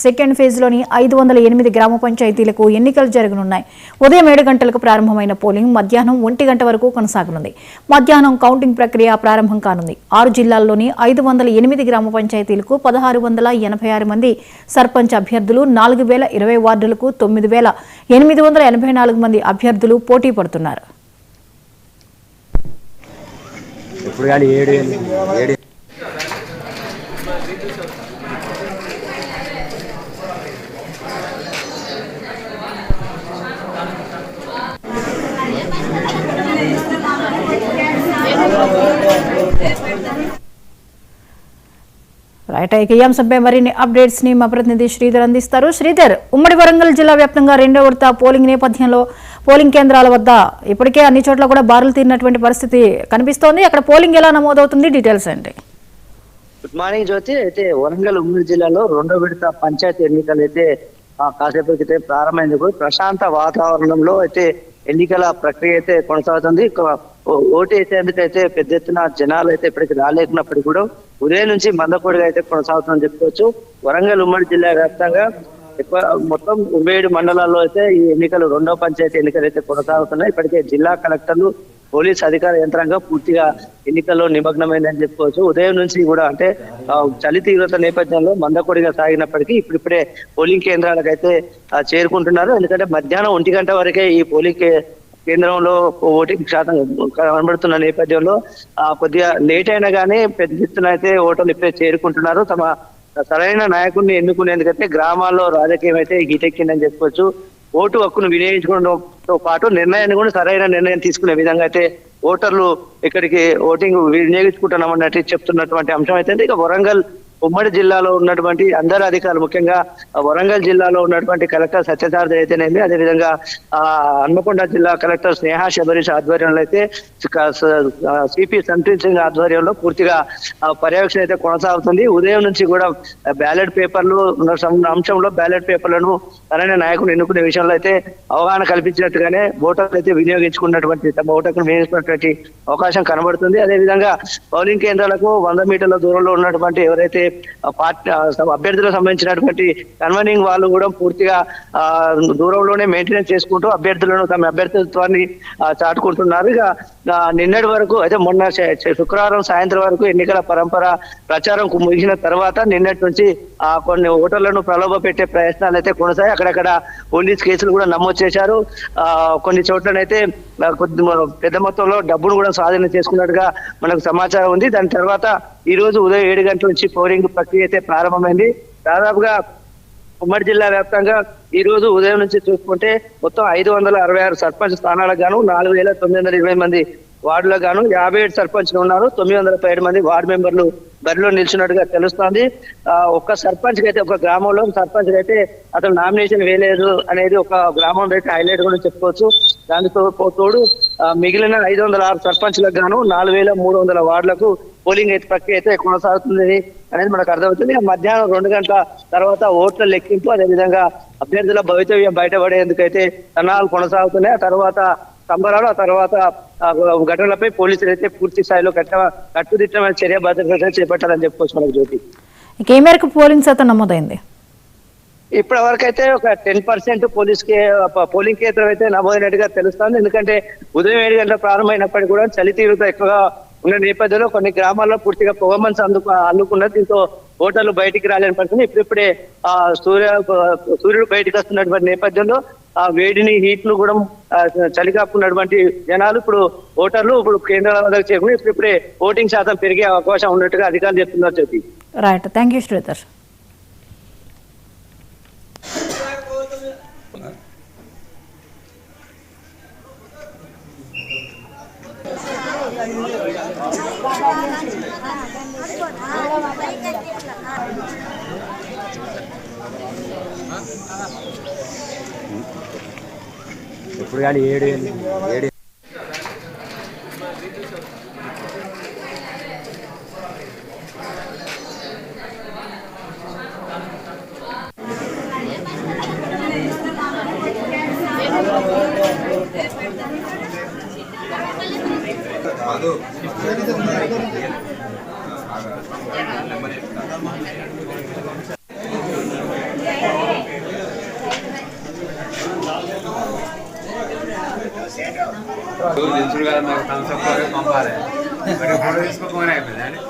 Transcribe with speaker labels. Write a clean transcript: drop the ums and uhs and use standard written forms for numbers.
Speaker 1: Second ఫేజ్లోని 508 గ్రామ పంచాయతీలకు ఎన్నికలు జరగనున్నాయి. ఉదయం 7 గంటలకు ప్రారంభమైన పోలింగ్ మధ్యాహ్నం 1 గంట వరకు కొనసాగనుంది. మధ్యాహ్నం కౌంటింగ్ ప్రక్రియ ప్రారంభం కానుంది. 6 జిల్లాల్లోని 508 గ్రామ పంచాయతీలకు 1686 మంది సర్పంచ్ అభ్యర్థులు, 4020 వార్డులకు 9884 మంది అభ్యర్థులు పోటీ పడుతున్నారు. రైట్, ఈ అంశంపై మరిన్ని అప్డేట్స్ ని మా ప్రతినిధి శ్రీధర్ అందిస్తారు. శ్రీధర్, ఉమ్మడి వరంగల్ జిల్లా వ్యాప్తంగా రెండో విడత పోలింగ్ నేపథ్యంలో పోలింగ్ కేంద్రాల వద్ద ఇప్పటికే అన్ని చోట్ల కూడా బారులు తీరినటువంటి పరిస్థితి కనిపిస్తోంది. అక్కడ పోలింగ్ ఎలా నమోదవుతుంది, డీటెయిల్స్ ఏంటి?
Speaker 2: గుడ్ మార్నింగ్ జ్యోతి. అయితే వరంగల్ ఉమ్మడి జిల్లాలో రెండో విడత పంచాయతీ ఎన్నికలు అయితే కాసేపు క్రితం ప్రారంభమైంది. ప్రశాంత వాతావరణంలో అయితే ఎన్నికల ప్రక్రియ అయితే కొనసాగుతుంది. ఓటు వేసేందుకైతే పెద్ద ఎత్తున జనాలు అయితే ఇప్పటికి రాలేకున్నప్పటికీ కూడా ఉదయం నుంచి మందకొడిగా అయితే కొనసాగుతుందని చెప్పుకోవచ్చు. వరంగల్ ఉమ్మడి జిల్లా వ్యాప్తంగా మొత్తం 27 మండలాల్లో అయితే ఈ ఎన్నికలు రెండో పంచాయతీ ఎన్నికలు అయితే కొనసాగుతున్నాయి. ఇప్పటికే జిల్లా కలెక్టర్లు, పోలీస్ అధికార యంత్రాంగం పూర్తిగా ఎన్నికల్లో నిమగ్నమైందని చెప్పుకోవచ్చు. ఉదయం నుంచి కూడా అంటే చలి తీవ్రత నేపథ్యంలో మందకొడిగా సాగినప్పటికీ ఇప్పుడిప్పుడే పోలింగ్ కేంద్రాలకు అయితే చేరుకుంటున్నారు. ఎందుకంటే మధ్యాహ్నం 1 గంట వరకే ఈ పోలింగ్ కేంద్రంలో ఓటింగ్ శాతం కనబడుతున్న నేపథ్యంలో కొద్దిగా లేట్ అయినా కానీ పెద్ద ఎత్తున అయితే ఓటర్లు ఇప్పుడే చేరుకుంటున్నారు. తమ సరైన నాయకుడిని ఎన్నుకునేందుకైతే గ్రామాల్లో రాజకీయం అయితే గీటెక్కిందని చెప్పుకోవచ్చు. ఓటు హక్కును వినియోగించుకోవడంతో పాటు నిర్ణయాన్ని కూడా సరైన నిర్ణయం తీసుకునే విధంగా అయితే ఓటర్లు ఇక్కడికి ఓటింగ్ వినియోగించుకుంటున్నామన్నట్టు చెప్తున్నటువంటి అంశం అయితే ఇక వరంగల్ ఉమ్మడి జిల్లాలో ఉన్నటువంటి అందరు అధికారులు, ముఖ్యంగా వరంగల్ జిల్లాలో ఉన్నటువంటి కలెక్టర్ సత్యసారథి అయితేనేమి, అదేవిధంగా హన్మకొండ జిల్లా కలెక్టర్ స్నేహ శబరీష్ ఆధ్వర్యంలో అయితే సిపి సంతృప్తి సింగ్ ఆధ్వర్యంలో పూర్తిగా పర్యవేక్షణ అయితే కొనసాగుతుంది. ఉదయం నుంచి కూడా బ్యాలెట్ పేపర్లు అంశంలో బ్యాలెట్ పేపర్లను సరైన నాయకులు ఎన్నుకునే విషయంలో అయితే అవగాహన కల్పించినట్టుగానే ఓటర్లు అయితే వినియోగించుకున్నటువంటి తమ ఓటర్లు వినియోగించుకున్నటువంటి అవకాశం కనబడుతుంది. అదేవిధంగా పోలింగ్ కేంద్రాలకు 100 మీటర్ల దూరంలో ఉన్నటువంటి ఎవరైతే పార్టీ అభ్యర్థులకు సంబంధించినటువంటి కన్వీనింగ్ వాళ్ళు కూడా పూర్తిగా దూరంలోనే మెయింటెనెన్స్ చేసుకుంటూ అభ్యర్థులను తమ అభ్యర్థిత్వాన్ని చాటుకుంటున్నారు. ఇక నిన్నటి వరకు అయితే మొన్న శుక్రవారం సాయంత్రం వరకు ఎన్నికల పరంపర ప్రచారం ముగిసిన తర్వాత నిన్నటి నుంచి కొన్ని ఓటర్లను ప్రలోభ పెట్టే ప్రయత్నాలు అయితే కొనసాగి అక్కడక్కడ పోలీస్ కేసులు కూడా నమోదు చేశారు. కొన్ని చోట్లనైతే కొద్ది పెద్ద మొత్తంలో డబ్బును కూడా స్వాధీనం చేసుకున్నట్టుగా మనకు సమాచారం ఉంది. దాని తర్వాత ఈ రోజు ఉదయం 7 గంటల నుంచి పోలింగ్ ప్రక్రియ అయితే ప్రారంభమైంది. దాదాపుగా ఉమ్మడి జిల్లా వ్యాప్తంగా ఈ రోజు ఉదయం నుంచి చూసుకుంటే మొత్తం 566 సర్పంచ్ స్థానాలకు గాను 4920 మంది వార్డులకు గాను 57 సర్పంచ్లు ఉన్నారు. 917 మంది వార్డు మెంబర్లు బరిలో నిల్చున్నట్టుగా తెలుస్తోంది. ఒక్క సర్పంచ్ అయితే, ఒక గ్రామంలో సర్పంచ్ అయితే అతను నామినేషన్ వేయలేదు అనేది ఒక గ్రామంలో అయితే హైలైట్ కూడా చెప్పుకోవచ్చు. దానితో తోడు మిగిలిన 506 సర్పంచ్లకు గాను 4300 వార్డులకు పోలింగ్ అయితే ప్రక్రియ అయితే కొనసాగుతుంది అనేది మనకు అర్థమవుతుంది. మధ్యాహ్నం 2 గంటల తర్వాత ఓట్ల లెక్కింపు, అదేవిధంగా అభ్యర్థుల భవితవ్యం బయటపడేందుకైతే సన్నాహాలు కొనసాగుతున్నాయి. ఆ తర్వాత సంబరాలు, ఆ తర్వాత ఘటనలపై పోలీసులు అయితే పూర్తి స్థాయిలో కట్టుదిట్టమైన చర్య భద్రత చేపట్టాలని చెప్పుకోవచ్చు మనకు జ్యోతి.
Speaker 1: ఏ మేరకు పోలింగ్ శాతం నమోదైంది?
Speaker 2: ఇప్పటి వరకు అయితే ఒక 10% పోలింగ్ కేంద్రం అయితే నమోదైనట్టుగా తెలుస్తోంది. ఎందుకంటే ఉదయం 7 గంటల ప్రారంభమైనప్పటికీ కూడా చలి తీవ్రత ఎక్కువగా ఉన్న నేపథ్యంలో కొన్ని గ్రామాల్లో పూర్తిగా పొగమంచు అందుకున్నది. దీంతో ఓటర్లు బయటికి రాలేని పరిస్థితి. ఇప్పుడిప్పుడే సూర్యుడు బయటకు వస్తున్నటువంటి నేపథ్యంలో ఆ వేడిని, హీట్ ను కూడా చలికాపున్నటువంటి జనాలు ఓటర్లు కేంద్రాల వద్దకు చేరుకుని ఇప్పుడిప్పుడే ఓటింగ్ శాతం పెరిగే అవకాశం ఉన్నట్టుగా అధికారులు చెప్తున్నారు. చెప్పి
Speaker 1: రైట్, థ్యాంక్ యూ శ్రీధర్.
Speaker 3: ఇప్పుడు కానీ 7 కాదు తెలుసు కదా మాకు సంస్థ పంపాలి మరి ఫోటో తీసుకోకపోయినా అయిపోయింది